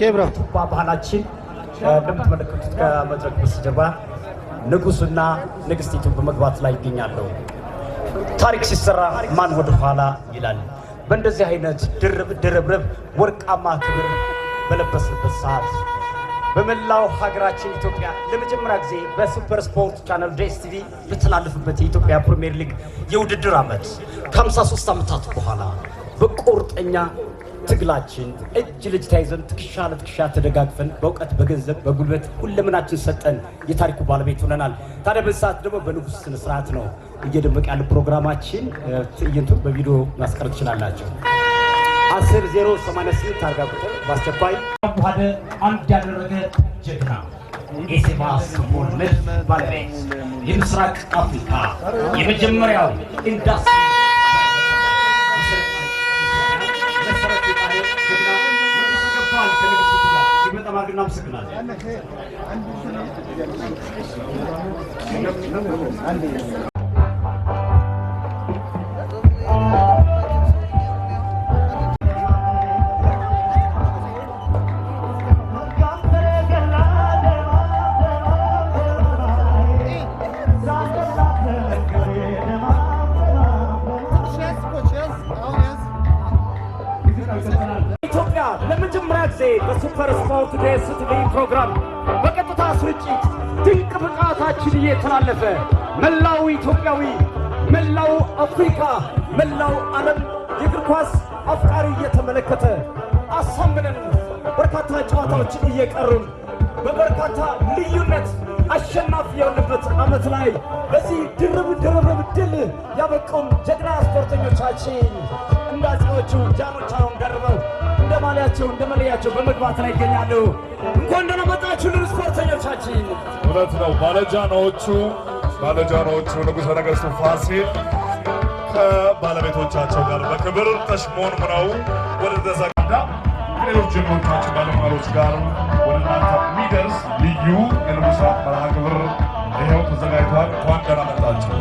ኬብራ ባህላችን እንደምትመለከቱት ከመድረክ በስተጀርባ ንጉሱና ንግስቲቱ በመግባት ላይ ይገኛሉ። ታሪክ ሲሰራ ማን ወደ ኋላ ይላል። በእንደዚህ አይነት ድርብርብ ወርቃማ ክብር በለበስንበት ሰዓት በመላው ሀገራችን ኢትዮጵያ ለመጀመሪያ ጊዜ በሱፐር ስፖርት ቻናል ዲኤስቲቪ በተላለፈበት የኢትዮጵያ ፕሪሚየር ሊግ የውድድር ዓመት ከ53 ዓመታት በኋላ በቁርጠኛ ትግላችን እጅ ልጅ ተያይዘን ትከሻ ለትከሻ ተደጋግፈን በእውቀት በገንዘብ በጉልበት ሁለመናችን ሰጠን የታሪኩ ባለቤት ሆነናል። ታዲያ በዚህ ሰዓት ደግሞ በንጉሥ ስነ ስርዓት ነው እየደመቀ ያለ ፕሮግራማችን። ትዕይንቱን በቪዲዮ ማስቀረት ትችላላችሁ። 10088 ታርጋ ቁጥር በአስቸኳይ ዋደ አንድ ያደረገ ጀግና የሴባ ስሞል ምርት ባለቤት የምስራቅ አፍሪካ የመጀመሪያው ኢንዱስትሪ በጣም አድርገን እናመሰግናለን። ለመጀመሪያ ጊዜ በሱፐር ስፖርት ዴስ ቲቪ ፕሮግራም በቀጥታ ስርጭት ድንቅ ብቃታችን እየተላለፈ መላው ኢትዮጵያዊ፣ መላው አፍሪካ፣ መላው ዓለም የእግር ኳስ አፍቃሪ እየተመለከተ አሳምነን በርካታ ጨዋታዎች እየቀሩን በበርካታ ልዩነት አሸናፊ የሆንበት ዓመት ላይ በዚህ ድርብ ድል ያበቁን ጀግና ስፖርተኞቻችን እንዳጼዎቹ ጃኖቻቸውን ደርበው እንደ ማሊያቸው እንደ መለያቸው በመግባት ላይ ይገኛሉ። እንኳን ደህና መጣችሁ ስፖርተኞቻችን። እውነት ነው። ባለጃኖቹ ንጉሠ ነገሥቱ ፋሲል ከባለቤቶቻቸው ጋር በክብር ተሽሞንሙነው ወደ ተዘጋዳ ሌሎች ጀግኖቻችን ባለሟሎች ጋር ወደ እናንተ የሚደርስ ልዩ የንጉሣት መርሃ ግብር ይኸው ተዘጋጅቷል። እንኳን ደህና መጣችሁ።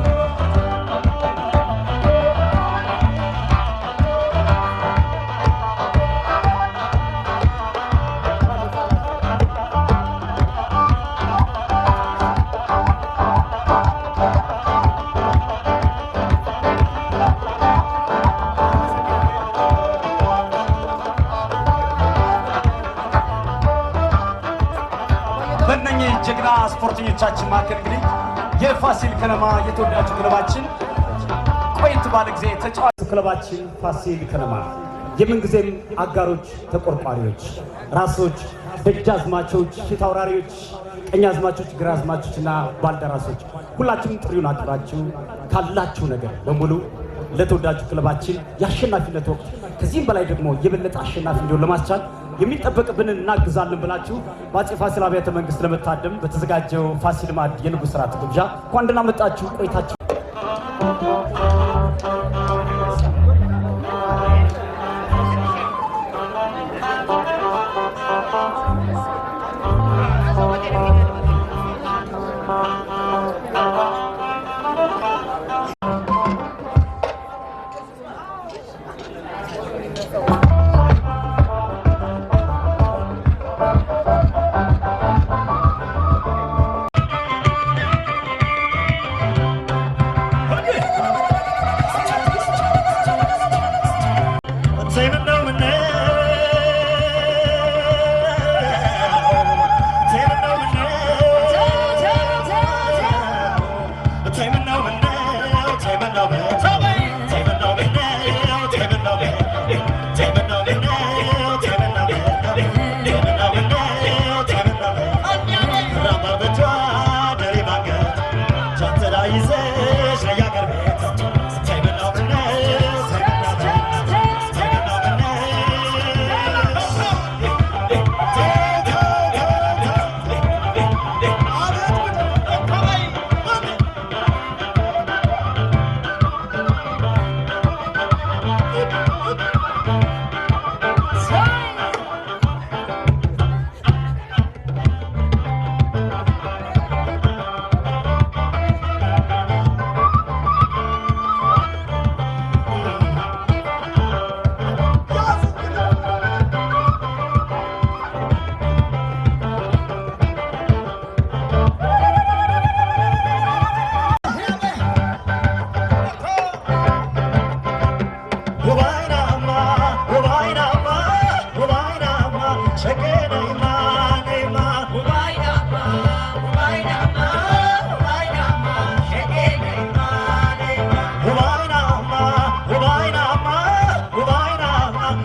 በእነኚህ ጀግና ስፖርተኞቻችን መካከል እንግዲህ የፋሲል ከነማ የተወዳጁ ክለባችን ቆይት ባለ ጊዜ ተጫዋቹ ክለባችን ፋሲል ከነማ የምንጊዜም አጋሮች፣ ተቆርቋሪዎች፣ ራሶች፣ ደጃዝማቾች፣ ፊት አውራሪዎች፣ ቀኛዝማቾች፣ ግራዝማቾችና ባልደራሶች ሁላችሁም ጥሪውን አክብራችሁ ካላችሁ ነገር በሙሉ ለተወዳጁ ክለባችን የአሸናፊነት ወቅት ከዚህም በላይ ደግሞ የበለጠ አሸናፊ እንዲሆን ለማስቻል የሚጠበቅብንን እናግዛለን ብላችሁ በአፄ ፋሲል አብያተ መንግስት ለመታደም በተዘጋጀው ፋሲል ማዕድ የንጉሥ ራት ግብዣ እንኳን ደህና መጣችሁ። ቆይታችሁ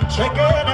Check it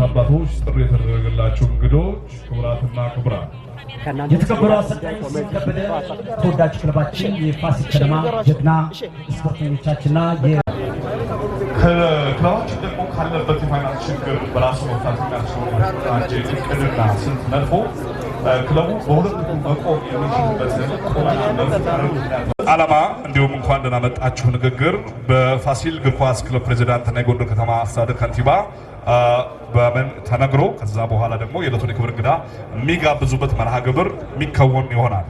አባቶች ጥሪ የተደረገላቸው እንግዶች ክቡራትና ክቡራን የተከበሩ አሰልጣኝ ከበደ ተወዳጅ ክለባችን የፋሲል ከነማ ጀግና ስፖርተኞቻችንና ክለባችን ደግሞ ካለበት የፋይናንስ ችግር በራሱ መፍታት የሚያስችለው እቅድና ስልት ነድፎ ክለቡ በሁለት መቆም የሚችልበትን ዓላማ እንዲሁም እንኳን ደህና መጣችሁ ንግግር በፋሲል እግር ኳስ ክለብ ፕሬዚዳንትና የጎንደር ከተማ አስተዳደር ከንቲባ በመን ተነግሮ ከዛ በኋላ ደግሞ የዕለቱን የክብር እንግዳ የሚጋብዙበት መርሃ ግብር የሚከወን ይሆናል።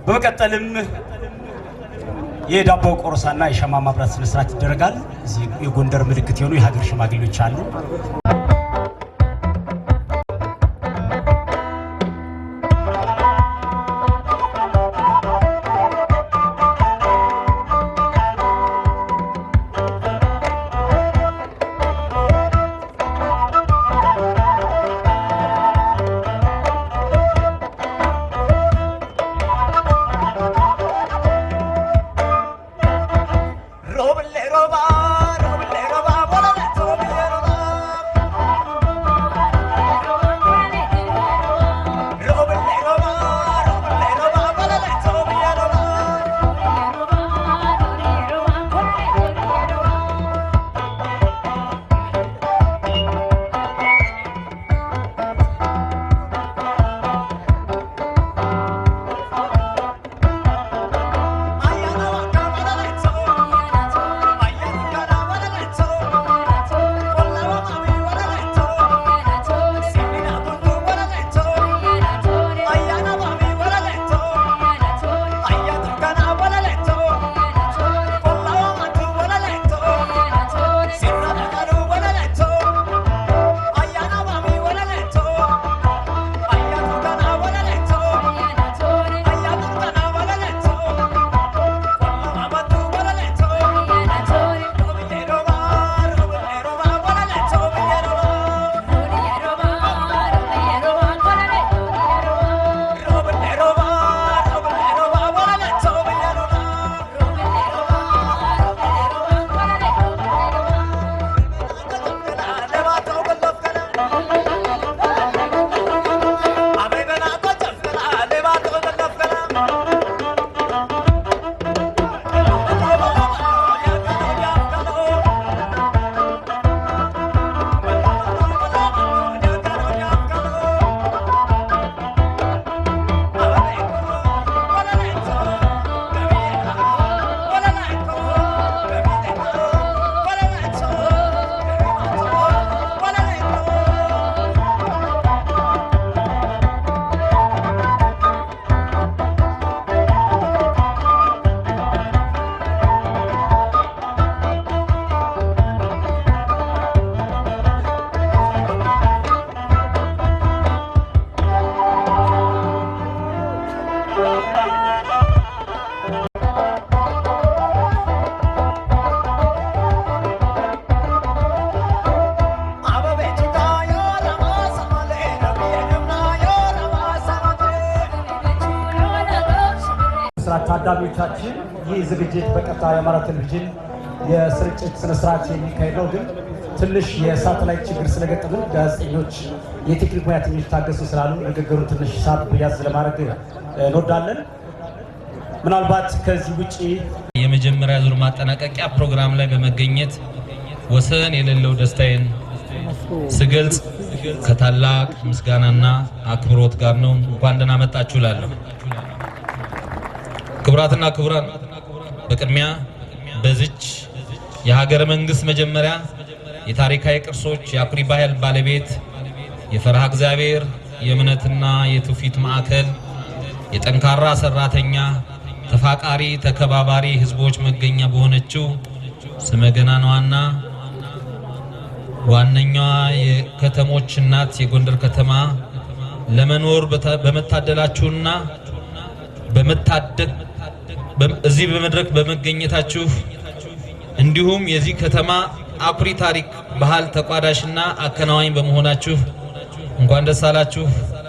በመቀጠልም የዳቦ ቆረሳና የሻማ ማብራት ስነ ስርዓት ይደረጋል። እዚህ የጎንደር ምልክት የሆኑ የሀገር ሽማግሌዎች አሉ። ስራ ታዳሚዎቻችን ይህ ዝግጅት በቀጥታ የአማራ ቴሌቪዥን የስርጭት ስነ ስርዓት የሚካሄድ ነው። ግን ትንሽ የሳተላይት ችግር ስለገጠመን ጋዜጠኞች የቴክኒክ ሙያተኞች ታገሱ ስላሉ ንግግሩ ትንሽ ሳብ ያዝ ለማድረግ እንወዳለን። ምናልባት ከዚህ ውጪ የመጀመሪያ ዙር ማጠናቀቂያ ፕሮግራም ላይ በመገኘት ወሰን የሌለው ደስታዬን ስገልጽ ከታላቅ ምስጋናና አክብሮት ጋር ነው። እንኳን ደህና መጣችሁ እላለሁ። ክቡራትና ክቡራን፣ በቅድሚያ በዚች የሀገረ መንግስት መጀመሪያ የታሪካዊ ቅርሶች የአኩሪ ባህል ባለቤት የፈርሃ እግዚአብሔር የእምነትና የትውፊት ማዕከል የጠንካራ ሰራተኛ ተፋቃሪ ተከባባሪ ህዝቦች መገኛ በሆነችው ስመገናኗና ዋነኛዋ የከተሞች እናት የጎንደር ከተማ ለመኖር በመታደላችሁና እዚህ በመድረክ በመገኘታችሁ እንዲሁም የዚህ ከተማ አኩሪ ታሪክ ባህል ተቋዳሽና አከናዋኝ በመሆናችሁ እንኳን ደስ አላችሁ፣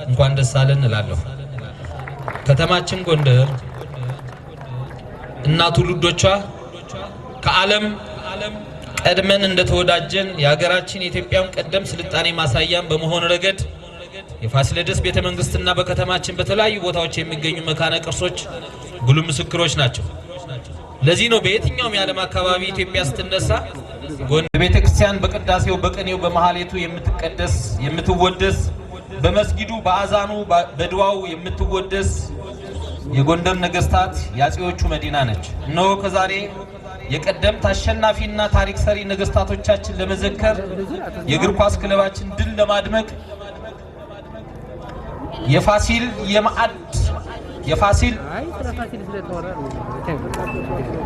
እንኳን ደስ አለን እላለሁ። ከተማችን ጎንደር እና ትውልዶቿ ከዓለም ቀድመን እንደተወዳጀን የሀገራችን የኢትዮጵያን ቀደም ስልጣኔ ማሳያም በመሆን ረገድ የፋሲለደስ ቤተመንግስትና በከተማችን በተለያዩ ቦታዎች የሚገኙ መካነ ቅርሶች ጉልህ ምስክሮች ናቸው። ለዚህ ነው በየትኛውም የዓለም አካባቢ ኢትዮጵያ ስትነሳ በቤተ ክርስቲያን በቅዳሴው በቅኔው በመሐሌቱ የምትቀደስ የምትወደስ በመስጊዱ በአዛኑ በድዋው የምትወደስ የጎንደር ነገስታት የአጼዎቹ መዲና ነች። እነሆ ከዛሬ የቀደምት አሸናፊና ታሪክ ሰሪ ነገስታቶቻችን ለመዘከር የእግር ኳስ ክለባችን ድል ለማድመቅ የፋሲል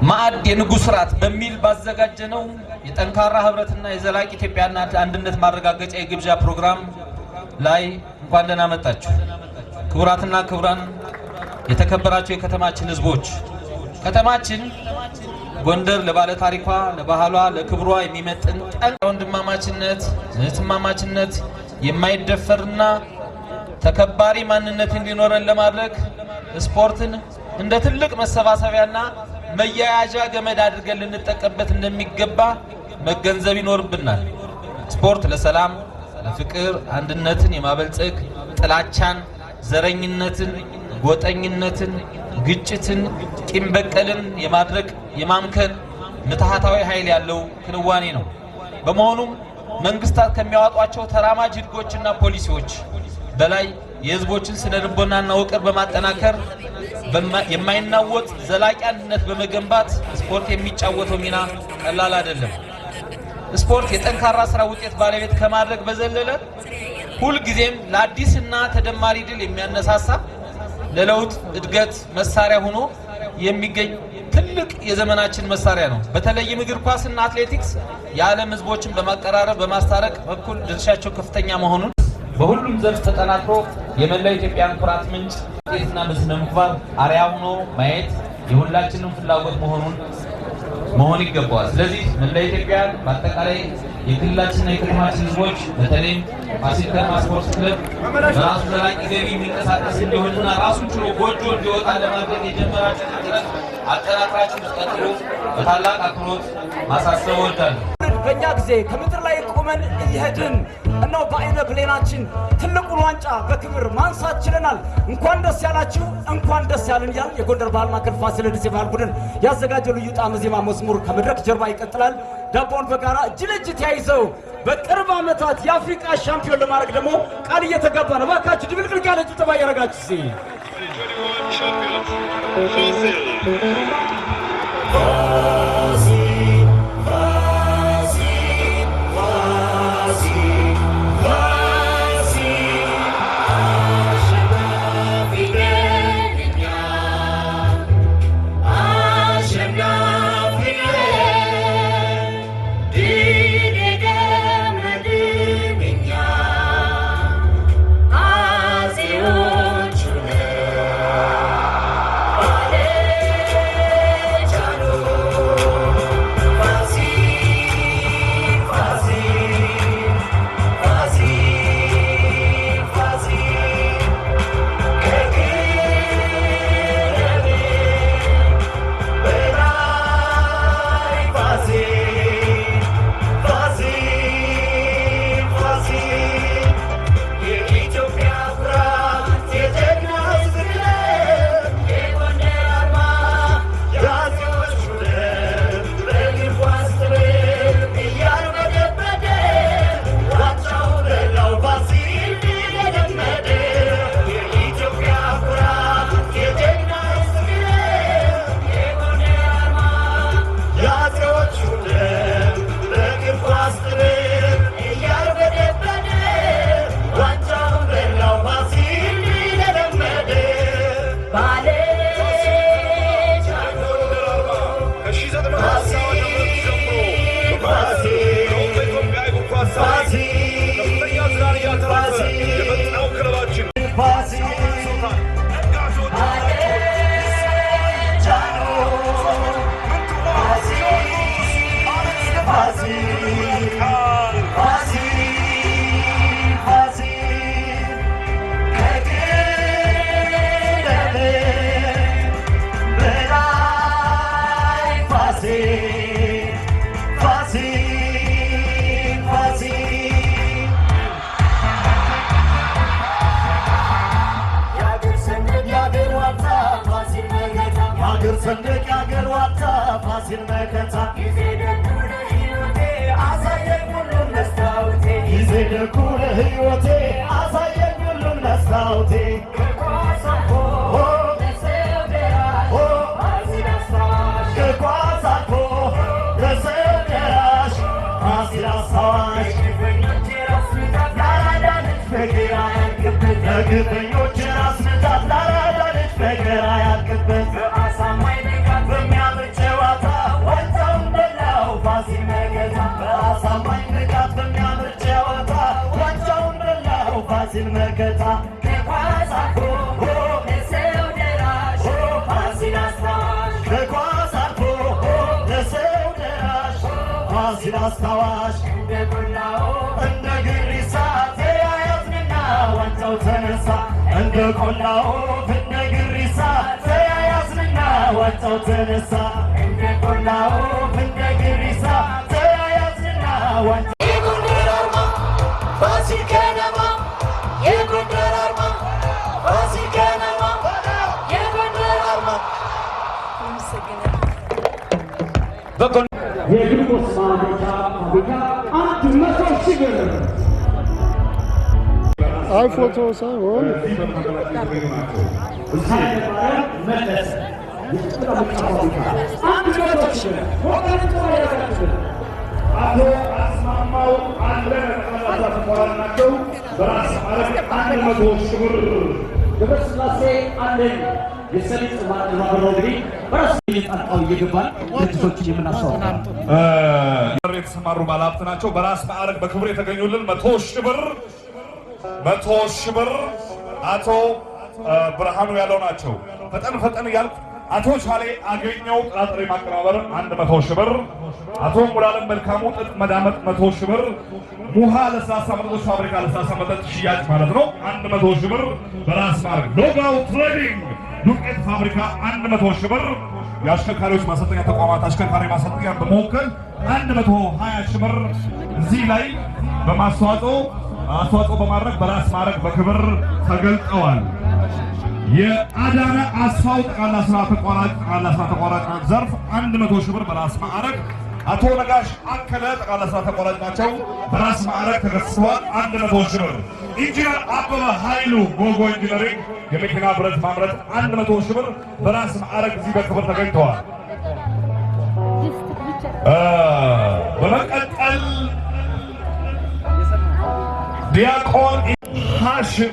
ማዕድ የንጉሥ ራት በሚል ባዘጋጀነው የጠንካራ ህብረትና የዘላቂ ኢትዮጵያና አንድነት ማረጋገጫ የግብዣ ፕሮግራም ላይ እንኳን ደህና መጣችሁ። ክቡራትና ክቡራን፣ የተከበራችሁ የከተማችን ህዝቦች፣ ከተማችን ጎንደር ለባለ ታሪኳ፣ ለባህሏ፣ ለክብሯ የሚመጥን ጠንካራ ወንድማማችነት፣ እህትማማችነት የማይደፈርና ተከባሪ ማንነት እንዲኖረን ለማድረግ ስፖርትን እንደ ትልቅ መሰባሰቢያና መያያዣ ገመድ አድርገን ልንጠቀምበት እንደሚገባ መገንዘብ ይኖርብናል። ስፖርት ለሰላም፣ ለፍቅር፣ አንድነትን የማበልጸግ ጥላቻን፣ ዘረኝነትን፣ ጎጠኝነትን፣ ግጭትን፣ ቂም በቀልን የማድረግ የማምከን ምትሃታዊ ኃይል ያለው ክንዋኔ ነው። በመሆኑም መንግስታት ከሚያወጧቸው ተራማጅ ህጎችና ፖሊሲዎች በላይ የህዝቦችን ስነ ልቦናና ውቅር በማጠናከር የማይናወጥ ዘላቂ አንድነት በመገንባት ስፖርት የሚጫወተው ሚና ቀላል አይደለም። ስፖርት የጠንካራ ስራ ውጤት ባለቤት ከማድረግ በዘለለ ሁልጊዜም ለአዲስና ተደማሪ ድል የሚያነሳሳ ለለውጥ እድገት መሳሪያ ሆኖ የሚገኝ ትልቅ የዘመናችን መሳሪያ ነው። በተለይም እግር ኳስና አትሌቲክስ የዓለም ህዝቦችን በማቀራረብ በማስታረቅ በኩል ድርሻቸው ከፍተኛ መሆኑን በሁሉም ዘርፍ ተጠናክሮ የመላው ኢትዮጵያን ኩራት ምንጭ ውጤትና በስነ ምግባር አርአያ ሆኖ ማየት የሁላችንም ፍላጎት መሆን ይገባዋል። ስለዚህ መላው ኢትዮጵያን በአጠቃላይ የክልላችንና የከተማችን ህዝቦች በተለይም ፋሲል ከነማ ስፖርት ክለብ በራሱ ዘላቂ ገቢ የሚንቀሳቀስ እንዲሆንና ራሱን ችሎ ጎጆ እንዲወጣ ለማድረግ የጀመራችሁትን ጥረት አጠናክራችሁ እንድትቀጥሉ በታላቅ አክብሮት ማሳሰብ እወዳለሁ። በእኛ ጊዜ ከምድር ላይ ቆመን እየሄድን እነሆ በአይነ ብሌናችን ትልቁን ዋንጫ በክብር ማንሳት ችለናል። እንኳን ደስ ያላችሁ፣ እንኳን ደስ ያለን እያልን የጎንደር ባህል ማዕከል ፋሲለደስ የባህል ቡድን ያዘጋጀው ልዩ ጣዕመ ዜማ መዝሙር ከመድረክ ጀርባ ይቀጥላል። ዳቦውን በጋራ እጅ ለእጅ ተያይዘው በቅርብ ዓመታት የአፍሪካ ሻምፒዮን ለማድረግ ደግሞ ቃል እየተገባ ነው። እባካችሁ ድብልቅልቅ ያለ ጭብጨባ እያደረጋችሁ እስኪ Jalo ፋሲል ፋሲል ፋሲል የአገር ሰንደቅ የአገር ዋልታ ፋሲል መከታ የአገር ሰንደቅ የአገር ዋልታ ፋሲል መከታ ጊዜ ደጉ ለሕይወቴ አሳየኝ ሁሉን መስታወቴ ጊዜ ደጉ ለሕይወቴ አሳየኝ ሁሉን መስታወቴ ግፈኞች ራስ ምታት ላራዳ ልጅ ነገር አያልቅበት በአሳማኝ ንጋት በሚያምር ጨዋታ ዋንጫውን በላው ፋሲል መከታ በአሳማኝ ንጋት በሚያምር ጨዋታ ዋንጫውን በላው ፋሲል መከታ ከኳስ አልፎ ለሰው ደራሽ ፋሲል አስታዋሽ ከኳስ አልፎ ለሰው ደራሽ ፋሲል አስታዋሽ እንደ ቆላው እንደ ግሪሳ ዋንጫው ተነሳ እንደ ቆላው እንደ ግሪሳ ተያያዝንና ዋንጫው ተነሳ እንደ ቆላው እንደ ግሪሳ ተያያዝንና ዋንጫው የጎንደር አርማ ፋሲል ከነማ የጎንደር አርማ ፋሲል ከነማ የጎንደር አርማ የግንቦት ማለዳ ፋብሪካ 100,000 ብር አይ ፎቶ ሳይሆን አቶ አስማማው አንድነት ተቆራጭ ናቸው። በራስ ማረግ 100,000 ብር ገብረስላሴ አለኝ የሰሊጥ ማህበራዊ እንግዲህ በራስ ጣልቃው እየገባን ድርጅቶችን የምናስተዋውቅ የተሰማሩ ባለሀብት ናቸው። በራስ ማዕረግ በክብር የተገኙልን 100,000 ብር 100,000 ብር አቶ ብርሃኑ ያለው ናቸው። ፈጠን እያልኩ አቶ ቻሌ አገኘው ጥራጥሬ ማቀናበር 100,000 ብር፣ አቶ ሙላለም መልካሙ ጥጥ መዳመጥ 100,000 ብር፣ ሙሃ ለስላሳ መጠጦች ፋብሪካ ለስላሳ መጠጥ ሽያጭ ማለት ነው 100,000 ብር በራስ ማዕረግ፣ ሎጋው ትሬዲንግ ዱቄት ፋብሪካ 100,000 ብር፣ የአሽከርካሪዎች ማሰልጠኛ ተቋማት አሽከርካሪ ማሰልጠኛ በመወከል 120,000 ብር እዚህ ላይ አስተዋጽኦ በማድረግ በራስ ማዕረግ በክብር ተገልጠዋል። የአዳነ አስፋው ጠቅላላ ስራ ተቋራጭ ዘርፍ 100,000 ብር በራስ ማዕረግ፣ አቶ ነጋሽ አከለ ጠቅላላ ስራ ተቋራጭ ናቸው በራስ ማዕረግ ተከስሰዋል 100,000 ብር። ኢንጂነር አበበ ኃይሉ ጎጎ ኢንጂነሪንግ የመኪና ብረት ማምረት 100,000 ብር በራስ ማዕረግ እዚህ በክብር ተገኝተዋል። በመቀጠል ዲያቆን ሃሽም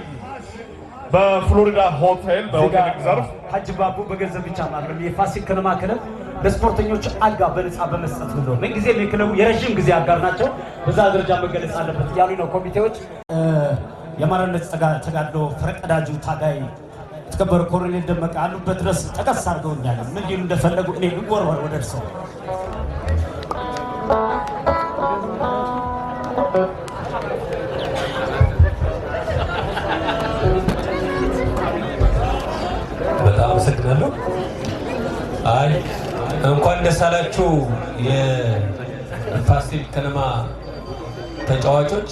በፍሎሪዳ ሆቴል በሆቴል ዘርፍ ሀጅ ባቡ በገንዘብ ብቻ ማለት የፋሲል ከነማ ክለብ ለስፖርተኞች አልጋ በነፃ በመስጠት ነው። ምንጊዜም የክለቡ የረጅም ጊዜ አጋር ናቸው። በዛ ደረጃ መገለጽ አለበት ያሉ ነው ኮሚቴዎች። የማንነት ተጋድሎ ፈርቀዳጁ ታጋይ የተከበረ ኮሎኔል ደመቀ አሉበት ድረስ ጠቀስ አድርገውኛል። ምን ሊሉ እንደፈለጉ እኔ ልወርወር ወደ እርሶ። በጣም አመሰግናለሁ። አይ እንኳን ደስ አላችሁ የፋሲል ከነማ ተጫዋቾች፣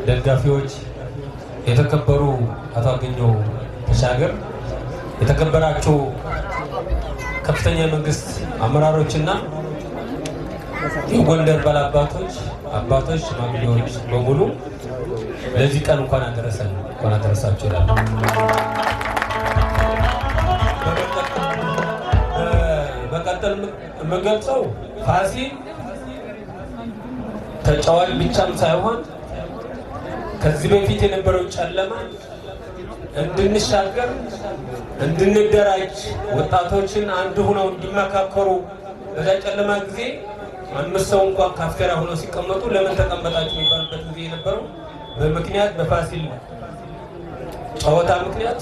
ደጋፊዎች፣ የተከበሩ አቶ አገኘው ተሻገር፣ የተከበራችሁ ከፍተኛ የመንግስት አመራሮችና የጎንደር ባላባቶች፣ አባቶች፣ ሽማግሌዎች በሙሉ ለዚህ ቀን እንኳን አደረሳችሁ ይላል። በቀጠል የምገልጸው ፋሲል ተጫዋች ብቻም ሳይሆን ከዚህ በፊት የነበረው ጨለማ እንድንሻገር እንድንደራጅ ወጣቶችን አንድ ሆነው እንዲመካከሩ በዛ ጨለማ ጊዜ አምስት ሰው እንኳን ካፍቴሪያ ሆነው ሲቀመጡ ለምን ተቀመጣችሁ የሚባልበት ጊዜ የነበረው በምክንያት በፋሲል ጨዋታ ምክንያት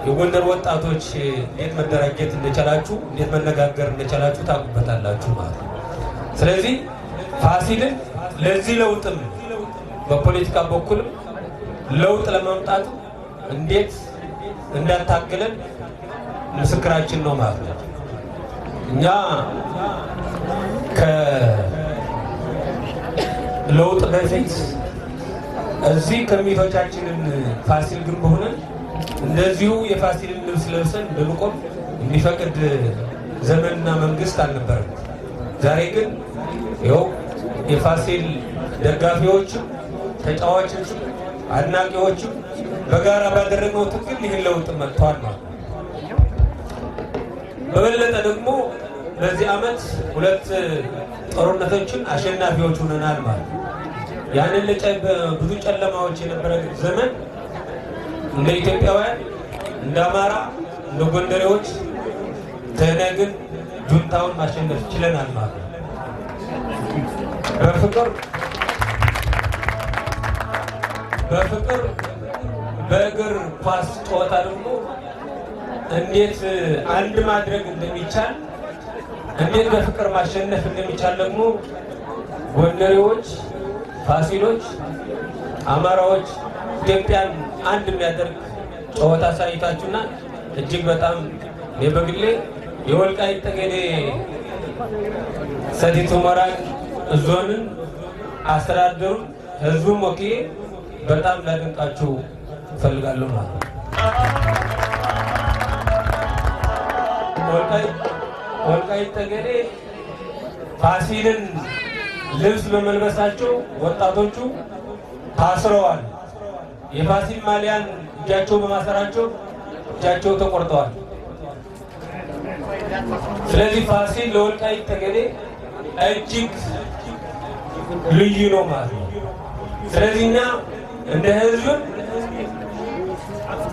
የጎንደር ወጣቶች እንዴት መደራጀት እንደቻላችሁ እንዴት መነጋገር እንደቻላችሁ ታውቁበታላችሁ ማለት ነው። ስለዚህ ፋሲልን ለዚህ ለውጥም በፖለቲካ በኩልም ለውጥ ለማምጣት እንዴት እንዳታገለን ምስክራችን ነው ማለት ነው። እኛ ከለውጥ በፊት እዚህ ከሚቶቻችንን ፋሲል ግንብ ሆነን እንደዚሁ የፋሲልን ልብስ ለብሰን እንድንቆም የሚፈቅድ ዘመንና መንግስት አልነበረም። ዛሬ ግን ይኸው የፋሲል ደጋፊዎችም ተጫዋቾችም አድናቂዎችም በጋራ ባደረገው ትግል ይህን ለውጥ መጥቷል ማለት ነው። በበለጠ ደግሞ በዚህ ዓመት 2 ጦርነቶችን አሸናፊዎች ሆነናል ማለት ነው። ያንን ብዙ ጨለማዎች የነበረ ዘመን እንደ ኢትዮጵያውያን እንደ አማራ እንደ ጎንደሬዎች ተነግን ጁንታውን ማሸነፍ ችለናል ማለት ነው። በፍቅር በእግር ኳስ ጨዋታ ደግሞ እንዴት አንድ ማድረግ እንደሚቻል እንዴት በፍቅር ማሸነፍ እንደሚቻል ደግሞ ጎንደሬዎች፣ ፋሲሎች፣ አማራዎች ኢትዮጵያን አንድ የሚያደርግ ጨዋታ ሳይታችሁና እጅግ በጣም በግሌ የወልቃይት ጠገዴ ሰቲት ሁመራን ዞንን አስተዳደሩን ህዝቡን ወክዬ በጣም ላደንቃችሁ እፈልጋለሁ ማለት ነው። ወልቃይት ጠገዴ ፋሲልን ልብስ በመልበሳቸው ወጣቶቹ ታስረዋል። የፋሲል ማሊያን እጃቸው በማሰራቸው እጃቸው ተቆርጠዋል። ስለዚህ ፋሲል ለወልቃይት ጠገዴ እጅግ ልዩ ነው ማለት ነው። ስለዚህ እኛ እንደ ህዝብም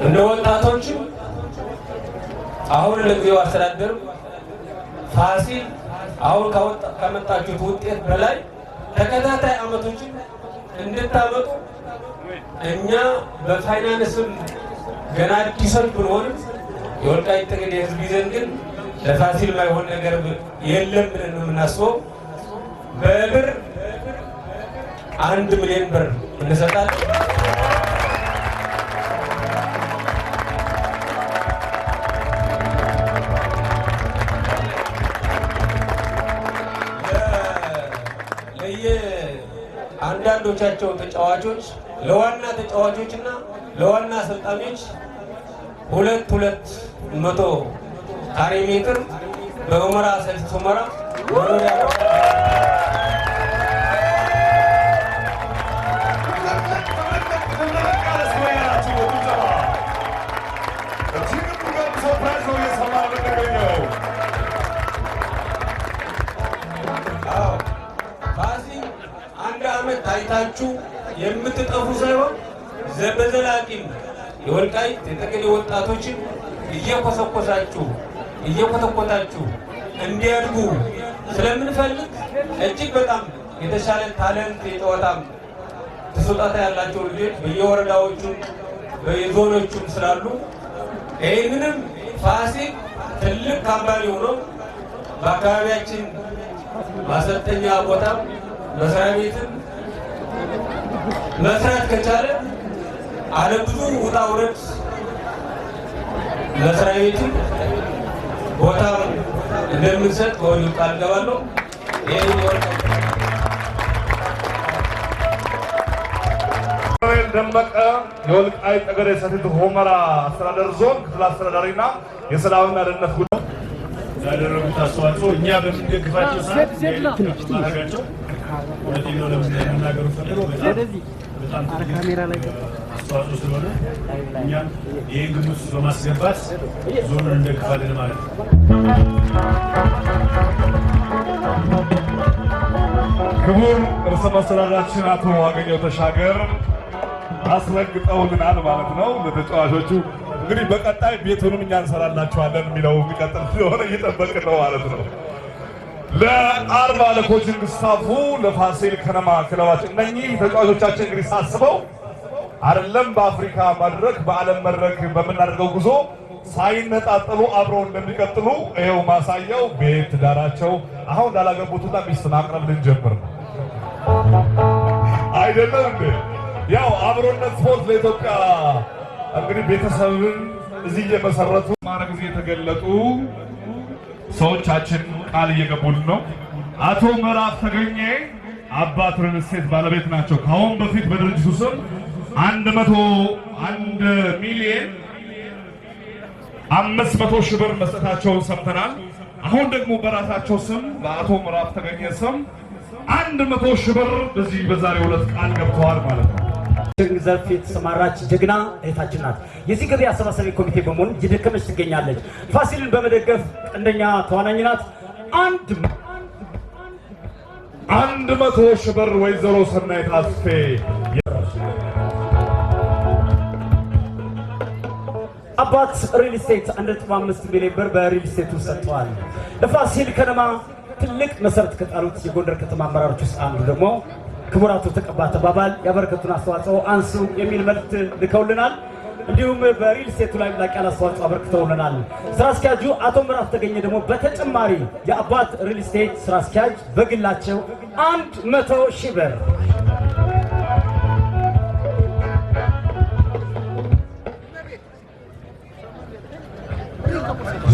እንደ ወጣቶችም አሁን ለጊዜው አስተዳደር ፋሲል አሁን ካመጣችሁት ውጤት በላይ ተከታታይ ዓመቶችን እንድታመጡ እኛ በፋይናንስም ገና አዲሶች ብንሆንም የወልቃይት ጠገዴ ህዝብ ይዘን ግን ለፋሲል ማይሆን ነገር የለም ብለን ነው የምናስበው። በብር 1 ሚሊዮን ብር እንሰጣለን። አንዳንዶቻቸው ተጫዋቾች ለዋና ተጫዋቾችና ለዋና አሰልጣኞች 200 ካሬ ሜትር በሁመራ ሰቲት ሁመራ መኖሪያ ፋሲል 1 ዓመት ታይታችሁ የምትጠፉ ሳይሆን በዘላቂም የወልቃይት የጠገዴ ወጣቶችን እየኮተኮታችሁ እንዲያድጉ ስለምንፈልግ እጅግ በጣም የተሻለ ታለንት የጨዋታም ተሰጥኦ ያላቸው ልጆች በየወረዳዎቹም በየዞኖቹም ስላሉ ይህንንም ፋሲል ትልቅ ካምፓኒ ሆኖ በአካባቢያችን ማሰልጠኛ ቦታም መስሪያ ቤትም መስራት ከቻለ አለ ብዙ ውጣ ውረድ መስሪያ ቤትም ቦታ እንደምንሰጥ ከወዲሁ ቃል ገባለሁ። ደመቀ የወልቃይት ጠገዴ ሰቲት ሁመራ አስተዳደር ዞን ክፍል አስተዳዳሪና የሰላምና ደህንነት ጉዳይ ያደረጉት አስተዋጽኦ እኛ በምንደግፋቸው ሰዓት ማድረጋቸው ወደዚህ ነው ለምናገሩ ፈልገው በጣም ካሜራ ላይ አስተዋጽኦ ስለሆነ እኛም ይህን ግምት ውስጥ በማስገባት ዞኑን እንደግፋለን ማለት ነው። ክቡር ርዕሰ መስተዳድራችን አቶ አገኘሁ ተሻገር አስረግጠውልናል ማለት ነው። ለተጫዋቾቹ እንግዲህ በቀጣይ ቤቱንም እኛ እንሰራላችኋለን የሚለው የሚቀጥል ስለሆነ እየጠበቅን ነው ማለት ነው። ለአርባ ለኮችንግ ስታፉ ለፋሲል ከነማ ክለባችን እነኚህ ተጫዋቾቻችን እንግዲህ ሳስበው አይደለም በአፍሪካ መድረክ በዓለም መድረክ በምናደርገው ጉዞ ሳይነጣጠሉ አብረው እንደሚቀጥሉ ይኸው ማሳያው ቤት ትዳራቸው አሁን ላላገቡትና ሚስት ማቅረብ ልንጀምር ነው አይደለም እንዴ? ያው አብሮነት ስፖርት ለኢትዮጵያ እንግዲህ ቤተሰብን እዚህ እየመሰረቱ ማረግ ጊዜ የተገለጡ ሰዎቻችን ቃል እየገቡልን ነው። አቶ ምዕራፍ ተገኘ አባት ሪል ስቴት ባለቤት ናቸው። ከአሁን በፊት በድርጅቱ ስም 101 ሚሊዮን 500 ሺህ ብር መስጠታቸውን ሰምተናል። አሁን ደግሞ በራሳቸው ስም በአቶ ምዕራፍ ተገኘ ስም 100 ሺህ ብር በዚህ በዛሬው ዕለት ቃል ገብተዋል ማለት ነው። ዘርፍ የተሰማራች ጀግና እህታችን ናት። የዚህ ገቢ አሰባሳቢ ኮሚቴ በመሆን እየደከመች ትገኛለች። ፋሲልን በመደገፍ ቀንደኛ ተዋናኝ ናት። 100 ሺህ ብር ወይዘሮ ሰናይት አስፌ አባት ሪል ስቴት 1.5 ሚሊዮን ብር በሪል ስቴቱ ሰጥተዋል። ለፋሲል ከነማ ትልቅ መሰረት ከጣሉት የጎንደር ከተማ አመራሮች ውስጥ አንዱ ደግሞ ክቡር አቶ ተቀባ ተባባል ያበረከቱን አስተዋጽኦ አንሱ የሚል መልእክት ልከውልናል። እንዲሁም በሪል ስቴቱ ላይ ላቅ ያለ አስተዋጽኦ አበርክተውልናል። ስራ አስኪያጁ አቶ ምዕራፍ ተገኘ ደግሞ በተጨማሪ የአባት ሪል ስቴት ስራ አስኪያጅ በግላቸው 100 ሺህ ብር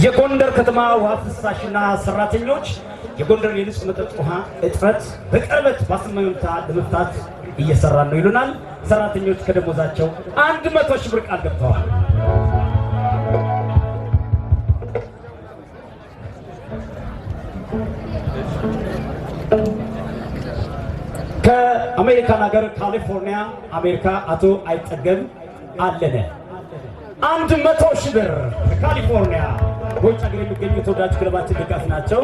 የጎንደር ከተማ ውሃ ፍሳሽና ሰራተኞች የጎንደር የንጹህ መጠጥ ውሃ እጥረት በቅርበት በአስመምታ ለመፍታት እየሰራን ነው ይሉናል። ሰራተኞች ከደሞዛቸው 100 ሺህ ብር ቃል ገብተዋል። ከአሜሪካን ሀገር ካሊፎርኒያ አሜሪካ አቶ አይጠገም አለነ 100 ሺህ ብር ከካሊፎርኒያ በውጭ ሀገር የሚገኙ ተወዳጅ ክለባችን ደጋፊ ናቸው።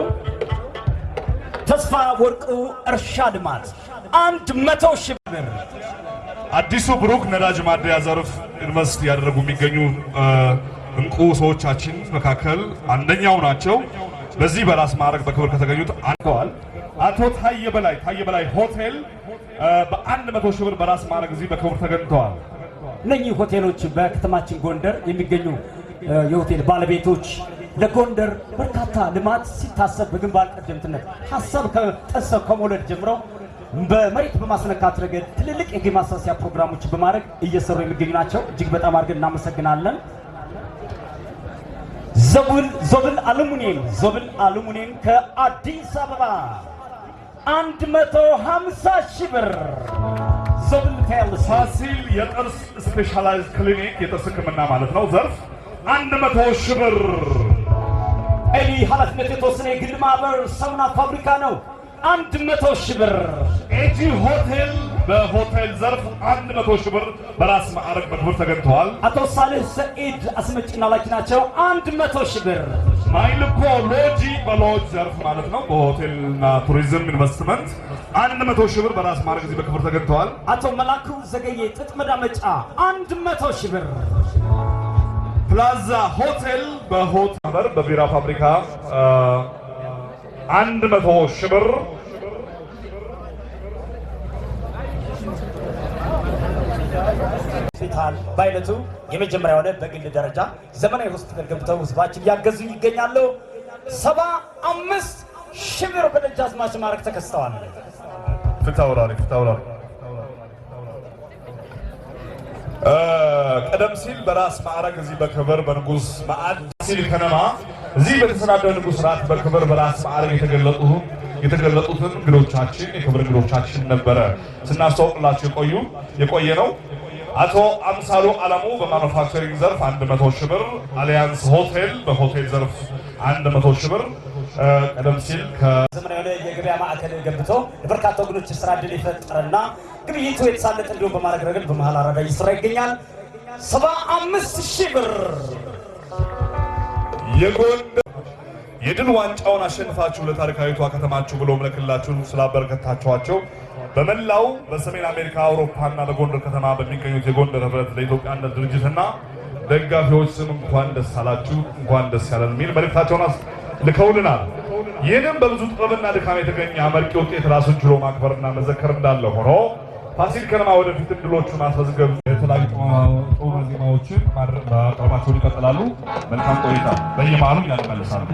ተስፋ ወርቁ እርሻ ልማት 100 ሺህ ብር። አዲሱ ብሩክ ነዳጅ ማደያ ዘርፍ ኢንቨስት ያደረጉ የሚገኙ እንቁ ሰዎቻችን መካከል አንደኛው ናቸው። በዚህ በራስ ማዕረግ በክብር ከተገኙት አንተዋል። አቶ ታየ በላይ ሆቴል በ100 ሺህ ብር በራስ ማዕረግ እዚህ በክብር ተገኝተዋል። እነኚህ ሆቴሎች በከተማችን ጎንደር የሚገኙ የሆቴል ባለቤቶች ለጎንደር በርካታ ልማት ሲታሰብ በግንባር ቀደምትነት ሀሳብ ከጠሰብ ከመውለድ ጀምረው በመሬት በማስነካት ረገድ ትልልቅ የገቢ ማሳሲያ ፕሮግራሞች በማድረግ እየሰሩ የሚገኙ ናቸው። እጅግ በጣም አድርገን እናመሰግናለን። ዞብል አሉሚኒየም ከአዲስ አበባ 150 ሺህ ብር። ዞብል ፋሲል የጥርስ ስፔሻላይዝድ ክሊኒክ የጥርስ ሕክምና ማለት ነው ዘርፍ 100 ሺህ ብር። ኤሊ ኃላፊነት የተወሰነ የግል ማህበር ሳሙና ፋብሪካ ነው 100 ሺህ ብር። ኤጂ ሆቴል በሆቴል ዘርፍ 100 ሺህ ብር በራስ ማዕረግ በክብር ተገኝተዋል። አቶ ሳልህ ሰኢድ አስመጭና ላኪ ናቸው 100 ሺህ ብር። ማይልኮ ሎጂ በሎጅ ዘርፍ ማለት ነው በሆቴልና ቱሪዝም ኢንቨስትመንት 100 ሺህ ብር በራስ ማዕረግ እዚህ በክብር ተገኝተዋል። አቶ መላኩ ዘገየ ጥጥ መዳመጫ 100 ሺህ ብር። ፕላዛ ሆቴል በሆቴል በቢራ ፋብሪካ 100 ሺህ ብር። ሆስፒታል በአይነቱ የመጀመሪያ የሆነ በግል ደረጃ ዘመናዊ ሆስፒታል ገብተው ህዝባችን ያገዙ ይገኛሉ። 75 ሺህ ብር በደጃዝማች ማዕረግ ተከስተዋል። ፍታውራሪ ቀደም ሲል በራስ ማዕረግ እዚህ በክብር በንጉስ ማዕድ ፋሲል ከነማ እዚህ በተሰናደው ንጉስ ራት በክብር በራስ ማዕረግ የተገለጡትን እንግዶቻችን የክብር እንግዶቻችን ነበረ ስናስተዋውቅላችሁ የቆየ ነው። አቶ አምሳሉ አለሙ በማኑፋክቸሪንግ ዘርፍ 100 ሺህ ብር። አሊያንስ ሆቴል በሆቴል ዘርፍ 100 ሺህ ብር። ቀደም ሲል ከዘመናዊ የገበያ ማዕከል ገብቶ ለበርካታ ወገኖች የስራ ዕድል የፈጠረና ግብይቱ የተሳለጠ እንዲሆን በማድረግ ረገድ በመሃል አራዳ እየሰራ ይገኛል። 75 ሺህ ብር። የጎንደር የድል ዋንጫውን አሸንፋችሁ ለታሪካዊቷ ከተማችሁ ብሎ ምልክላችሁን ስላበረከታችኋቸው በመላው በሰሜን አሜሪካ አውሮፓና በጎንደር ከተማ በሚገኙት የጎንደር ህብረት ለኢትዮጵያነት ድርጅትና ደጋፊዎች ስም እንኳን ደስ አላችሁ እንኳን ደስ ያለን የሚል መልእክታቸውን ልከውልናል። ይህንም በብዙ ጥበብና ድካም የተገኘ አመርቂ ውጤት ራሱን ችሎ ማክበርና መዘከር እንዳለ ሆኖ ፋሲል ከነማ ወደፊት እድሎቹን ማስመዝገብ የተለያዩ ጥሩ ዜማዎችን ማቅረባቸውን ይቀጥላሉ። መልካም ቆይታ። በየመሃሉም ያንመለሳሉ።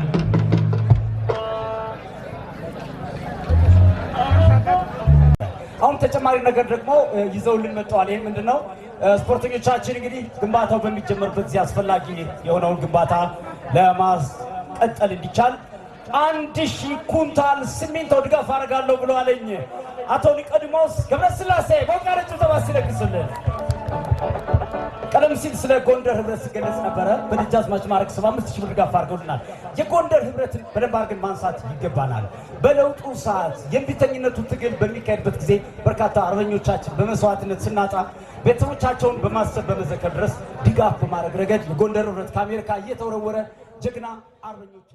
አሁን ተጨማሪ ነገር ደግሞ ይዘውልን መጥተዋል። ይህ ምንድነው? ስፖርተኞቻችን እንግዲህ ግንባታው በሚጀመርበት ጊዜ አስፈላጊ የሆነውን ግንባታ ለማስቀጠል እንዲቻል 1000 ኩንታል ሲሚንቶ ድጋፍ አደርጋለሁ ብሎ አለኝ። አቶ ኒቆዲሞስ ገብረስላሴ ቦቃረጭ ተባስለክስልን ቀደም ሲል ስለ ጎንደር ህብረት ሲገለጽ ነበረ። በደጃዝማች ማዕረግ 75000 ብር ድጋፍ አድርገውልናል። የጎንደር ህብረትን በደንብ አድርገን ማንሳት ይገባናል። በለውጡ ሰዓት የእምቢተኝነቱ ትግል በሚካሄድበት ጊዜ በርካታ አርበኞቻችን በመስዋዕትነት ስናጣ ቤተሰቦቻቸውን በማሰብ በመዘከር ድረስ ድጋፍ በማድረግ ረገድ የጎንደር ህብረት ከአሜሪካ እየተወረወረ ጀግና አርበኞች